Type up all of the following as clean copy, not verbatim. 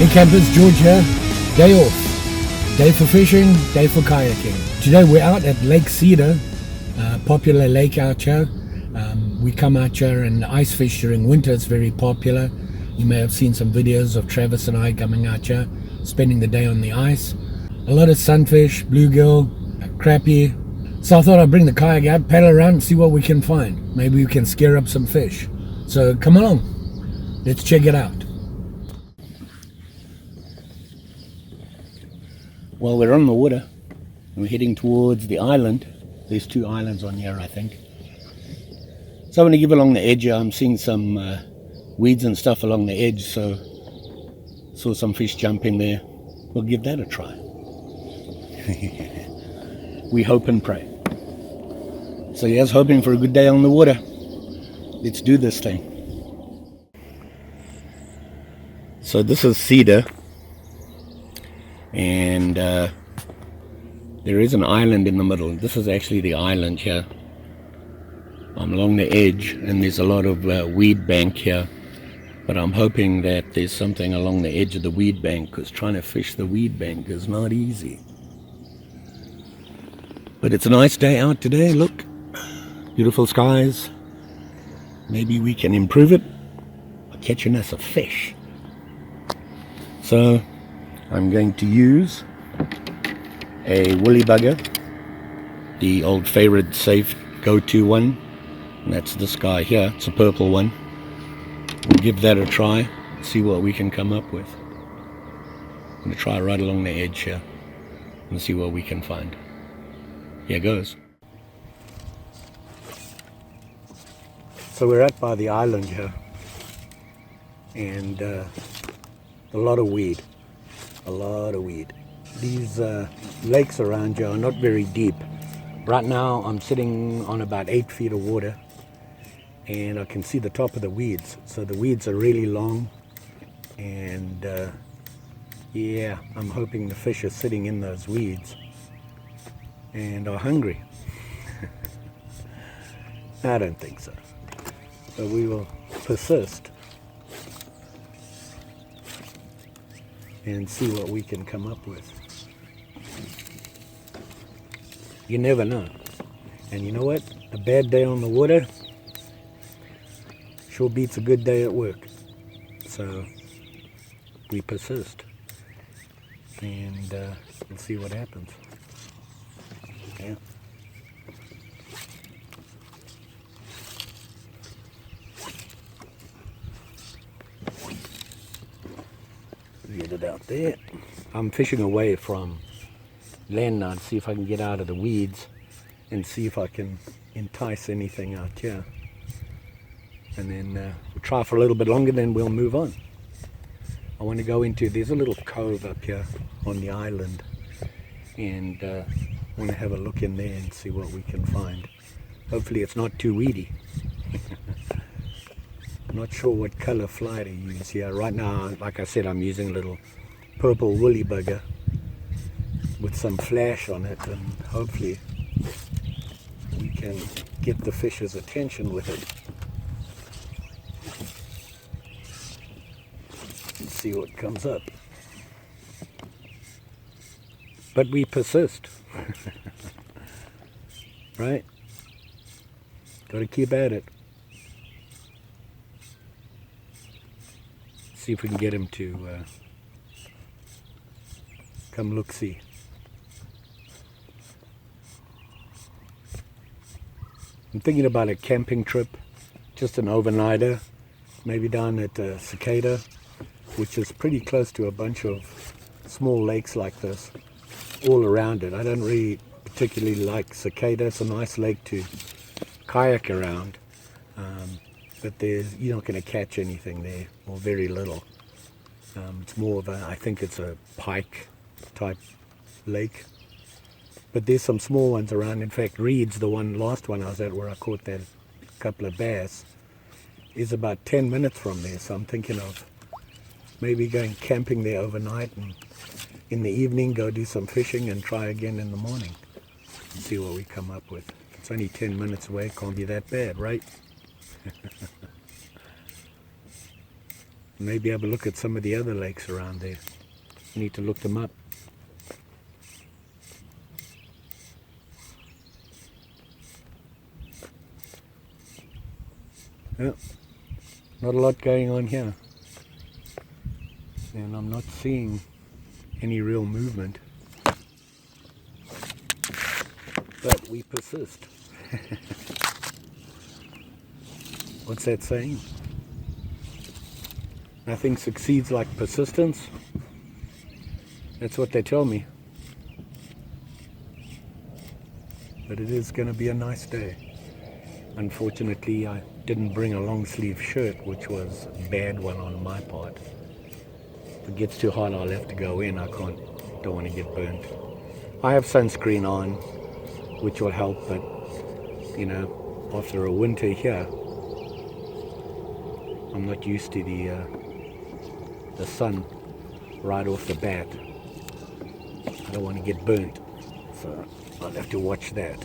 Hey campers, George here. Day off. Day for fishing, day for kayaking. Today we're out at Lake CEDAR, popular lake out here. We come out here and ice fish during winter. It's very popular. You may have seen some videos of Travis and I coming out here, spending the day on the ice. A lot of sunfish, bluegill, crappie. So I thought I'd bring the kayak out, paddle around and see what we can find. Maybe we can scare up some fish. So come along, let's check it out. Well, we're on the water and we're heading towards the island. There's two islands on here, I think. So I'm going to give along the edge here. I'm seeing some weeds and stuff along the edge, so saw some fish jump in there. We'll give that a try. We hope and pray. So here's hoping for a good day on the water. Let's do this thing. So this is CEDAR. And there is an island in the middle. This is actually the island here. I'm along the edge and there's a lot of weed bank here, but I'm hoping that there's something along the edge of the weed bank, because trying to fish the weed bank is not easy. But it's a nice day out today. Look, beautiful skies. Maybe we can improve it by catching us a fish. So I'm going to use a woolly bugger, the old favorite safe go-to one, and that's this guy here. It's a purple one. We'll give that a try, see what we can come up with. I'm going to try right along the edge here and see what we can find. Here goes. So we're out by the island here, and a lot of weed. A lot of weed. These lakes around here are not very deep. Right now I'm sitting on about 8 feet of water and I can see the top of the weeds. So the weeds are really long, and yeah, I'm hoping the fish are sitting in those weeds and are hungry. I don't think so, but we will persist and see what we can come up with. You never know. And you know what? A bad day on the water sure beats a good day at work. So we persist and we'll see what happens. Yeah. Get it out there. I'm fishing away from land now to see if I can get out of the weeds and see if I can entice anything out here. And then we'll try for a little bit longer, then we'll move on. I want to go into, there's a little cove up here on the island, and I want to have a look in there and see what we can find. Hopefully it's not too weedy. I'm not sure what color fly to use here. Right now, like I said, I'm using a little purple woolly bugger with some flash on it, and hopefully we can get the fish's attention with it and see what comes up. But we persist. Right? Got to keep at it. See if we can get him to come look-see. I'm thinking about a camping trip, just an overnighter, maybe down at Cicada, which is pretty close to a bunch of small lakes like this all around it. I don't really particularly like Cicada. It's a nice lake to kayak around, but you're not going to catch anything there, or very little. It's more of I think it's a pike type lake. But there's some small ones around. In fact, Reed's, the last one I was at where I caught that couple of bass, is about 10 minutes from there. So I'm thinking of maybe going camping there overnight, and in the evening go do some fishing and try again in the morning and see what we come up with. It's only 10 minutes away, can't be that bad, right? Maybe have a look at some of the other lakes around there. Need to look them up. Yeah, not a lot going on here. And I'm not seeing any real movement. But we persist. What's that saying? Nothing succeeds like persistence. That's what they tell me. But it is going to be a nice day. Unfortunately, I didn't bring a long sleeve shirt, which was a bad one on my part. If it gets too hot, I'll have to go in. Don't want to get burnt. I have sunscreen on, which will help, but you know, after a winter here, I'm not used to the sun right off the bat. I don't want to get burnt, so I'll have to watch that.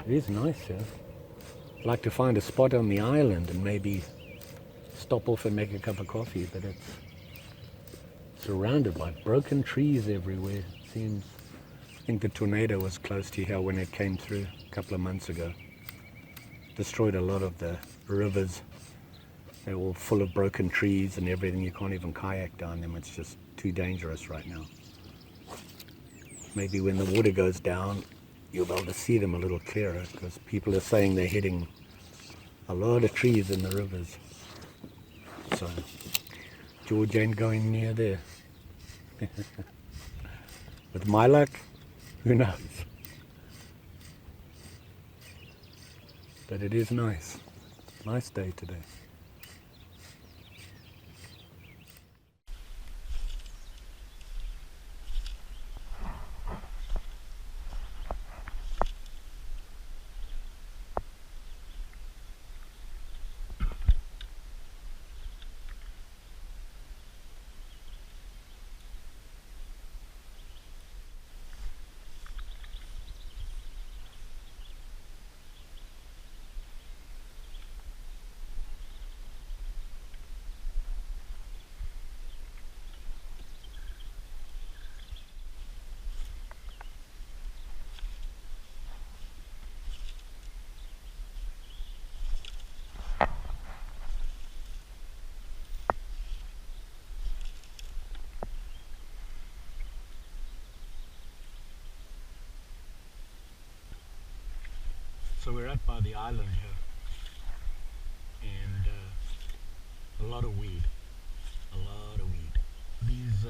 It is nice here. I'd like to find a spot on the island and maybe stop off and make a cup of coffee, but it's surrounded by broken trees everywhere. It seems. I think the tornado was close to here when it came through a couple of months ago. Destroyed a lot of the rivers. They're all full of broken trees and everything. You can't even kayak down them. It's just too dangerous right now. Maybe when the water goes down, you'll be able to see them a little clearer, because people are saying they're hitting a lot of trees in the rivers. So George ain't going near there. With my luck, who knows? But it is nice. Nice day today. So we're out by the island here, and a lot of weed, These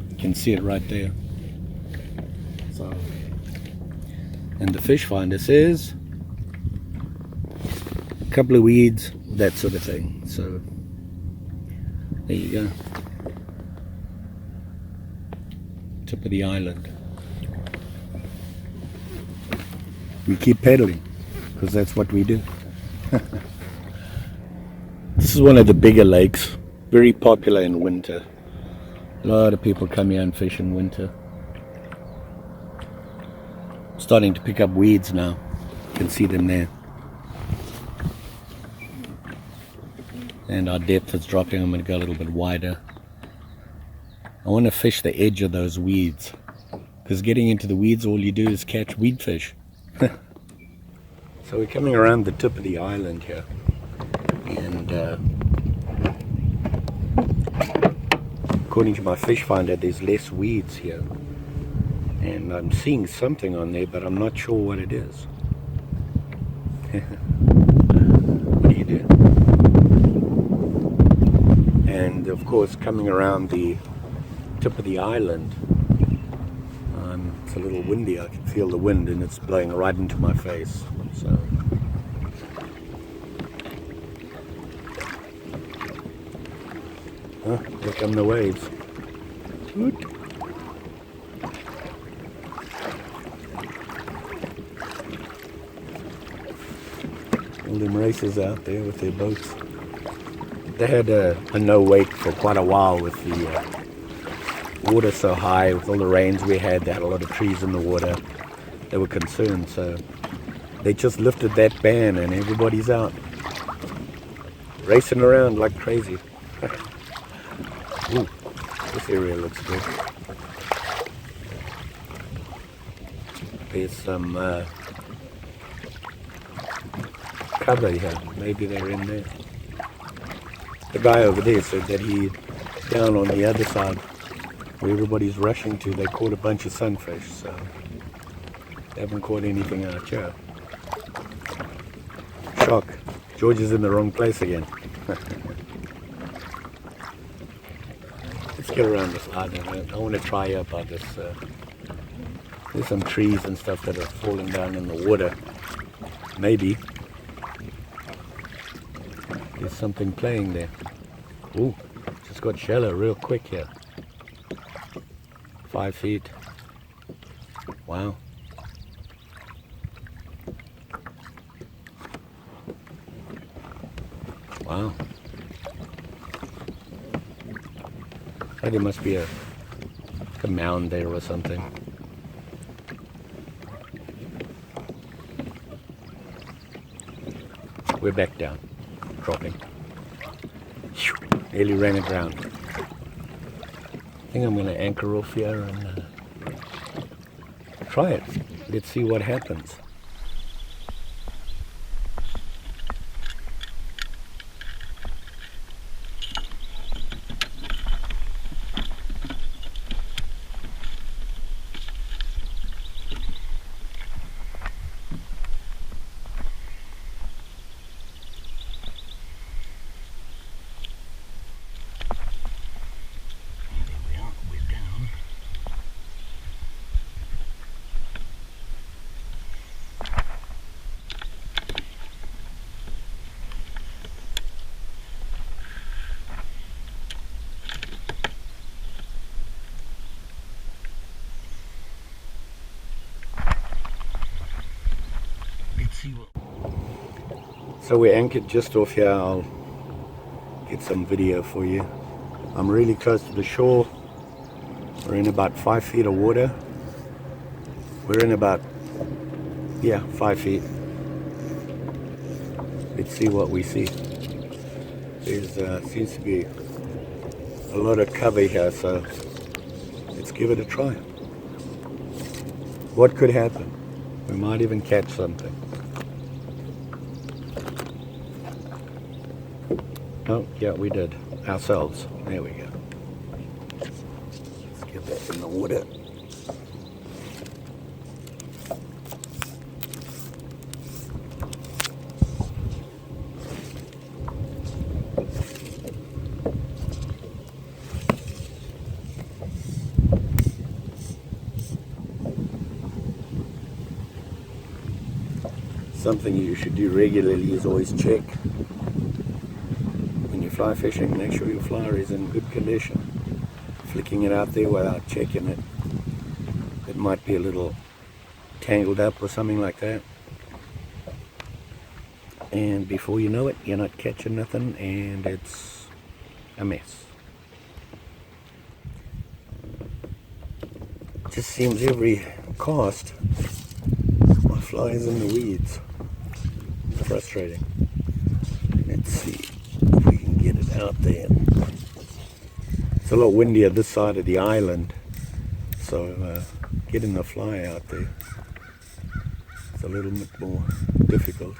you can see it right there. So, and the fish finder says a couple of weeds, that sort of thing. So there you go. Tip of the island. We keep pedaling because that's what we do. This is one of the bigger lakes, very popular in winter. A lot of people come here and fish in winter. Starting to pick up weeds now. You can see them there. And our depth is dropping. I'm going to go a little bit wider. I want to fish the edge of those weeds, because getting into the weeds, all you do is catch weed fish. So we're coming around the tip of the island here, and according to my fish finder, there's less weeds here, and I'm seeing something on there, but I'm not sure what it is. What do you do? And of course, coming around the tip of the island, it's a little windy. I can feel the wind, and it's blowing right into my face. So here come the waves. them racers out there with their boats. They had a no wake for quite a while with the water so high, with all the rains we had. They had a lot of trees in the water. They were concerned, so they just lifted that ban and everybody's out racing around like crazy. Ooh, this area looks good. There's some cover here. Maybe they're in there. The guy over there said that he, down on the other side, where everybody's rushing to, they caught a bunch of sunfish, so they haven't caught anything out here. Shock. George is in the wrong place again. Let's get around this island. I want to try up by this. There's some trees and stuff that are falling down in the water. Maybe there's something playing there. Ooh, just got shallow real quick here. 5 feet. Wow. Wow. Oh, there must be a mound there or something. We're back down, dropping. Whew, nearly ran aground. I think I'm going to anchor off here and try it. Let's see what happens. So we're anchored just off here. I'll get some video for you. I'm really close to the shore. We're in about 5 feet of water. We're in about, 5 feet. Let's see what we see. There seems to be a lot of cover here, so let's give it a try. What could happen? We might even catch something. Oh, yeah, we did. Ourselves. There we go. Let's get that in the water. Something you should do regularly is always check. When you fly fishing, make sure your flyer is in good condition. Flicking it out there without checking it, it might be a little tangled up or something like that. And before you know it, you're not catching nothing and it's a mess. It just seems every cast, my fly is in the weeds. Frustrating. Let's see if we can get it out there. It's a lot windier this side of the island, so getting the fly out there is a little bit more difficult.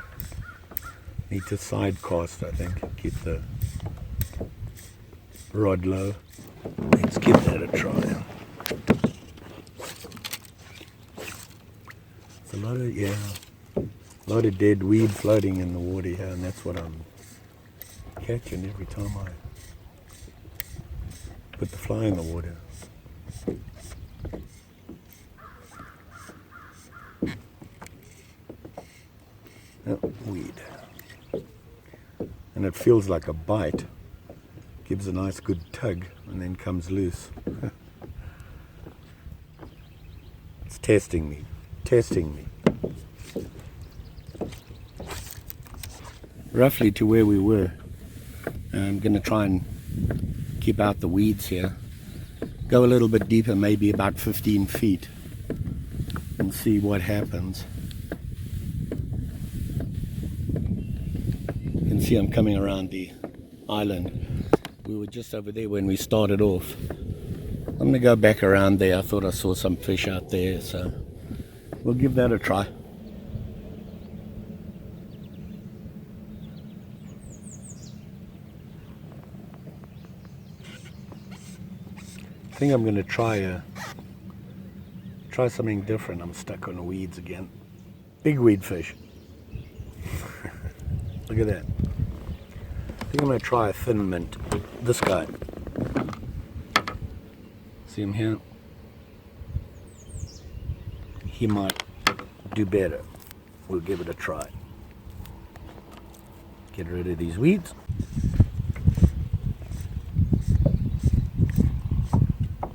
Need to side cast, I think, keep the rod low. Let's give that a try. It's a lot of, a lot of dead weed floating in the water here, and that's what I'm catching every time I put the fly in the water. Oh, weed. And it feels like a bite. Gives a nice good tug and then comes loose. It's testing me. Testing me. roughly to where we were. I'm going to try and keep out the weeds here. Go a little bit deeper, maybe about 15 feet, and see what happens. You can see I'm coming around the island. We were just over there when we started off. I'm going to go back around there. I thought I saw some fish out there, so we'll give that a try. I think I'm going to try something different. I'm stuck on the weeds again. Big weed fish. Look at that. I think I'm going to try a thin mint. This guy. See him here? He might do better. We'll give it a try. Get rid of these weeds.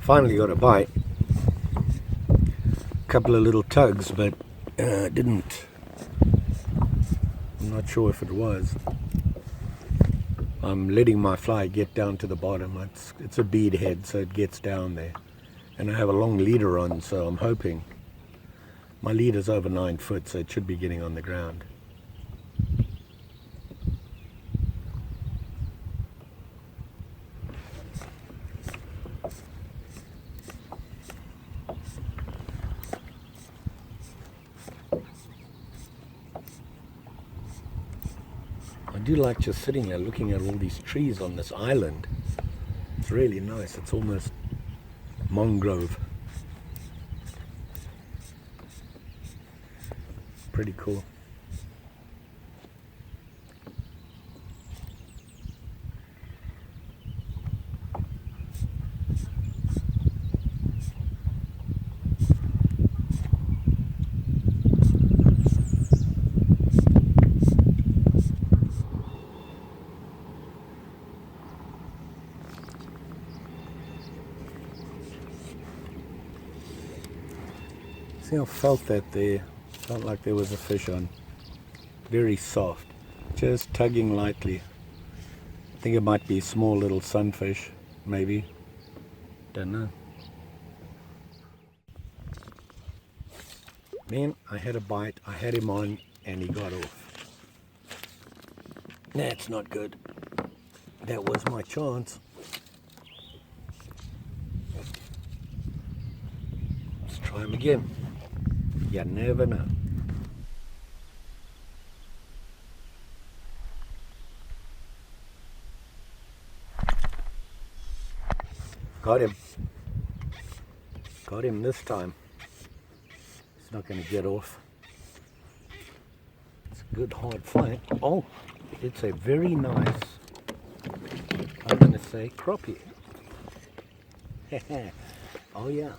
Finally got a bite. A couple of little tugs, but didn't. I'm not sure if it was. I'm letting my fly get down to the bottom. It's a bead head, so it gets down there. And I have a long leader on, so I'm hoping. My leader's over 9 foot, so it should be getting on the ground. I do like just sitting there looking at all these trees on this island. It's really nice. It's almost mangrove. Pretty cool. See, I felt that there. Felt like there was a fish on. Very soft. Just tugging lightly. I think it might be a small little sunfish, maybe. Don't know. Man, I had a bite. I had him on and he got off. That's not good. That was my chance. Let's try him again. You never know. Got him. Got him this time. He's not going to get off. It's a good hard fight. Oh, it's a very nice, I'm going to say, crappie. Oh yeah,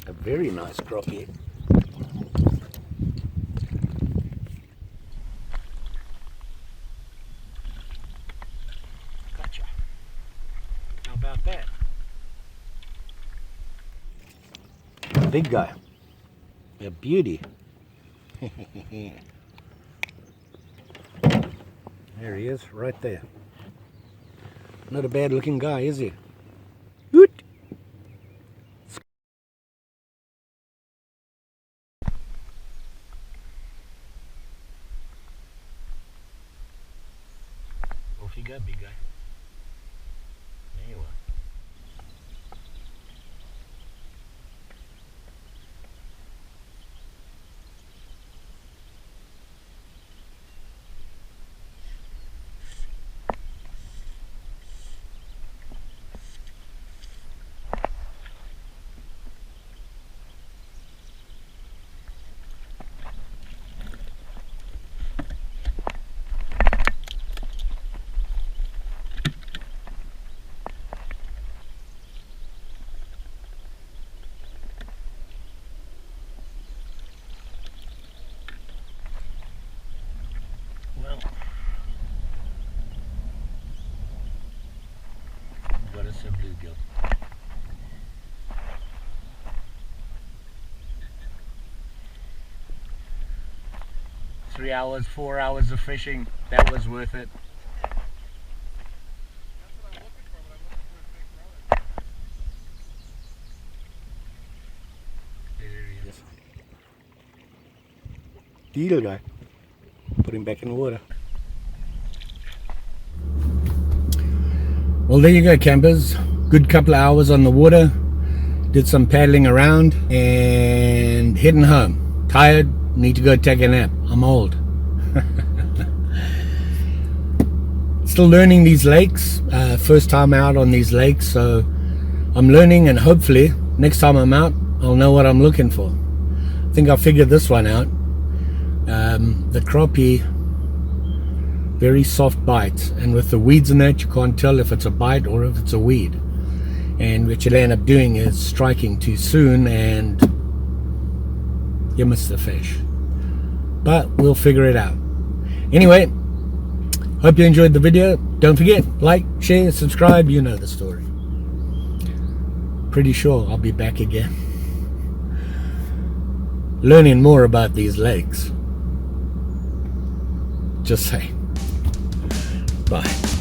a very nice crappie. Gotcha. How about that? Big guy. A beauty. There he is, right there. Not a bad looking guy, is he? Good. Off you go, big guy. There you are. Well, got us a bluegill. 3 hours, 4 hours of fishing. That was worth it. There he is. Deal guy. Put him back in the water. Well, there you go, campers. Good couple of hours on the water. Did some paddling around and heading home. Tired, need to go take a nap. I'm old. Still learning these lakes. First time out on these lakes, so I'm learning, and hopefully next time I'm out I'll know what I'm looking for. I think I figured this one out. The crappie, very soft bites, and with the weeds in that you can't tell if it's a bite or if it's a weed, and what you'll end up doing is striking too soon and you miss the fish. But we'll figure it out. Anyway, hope you enjoyed the video. Don't forget, like, share, subscribe. You know the story. Pretty sure I'll be back again learning more about these lakes. Just saying. Bye.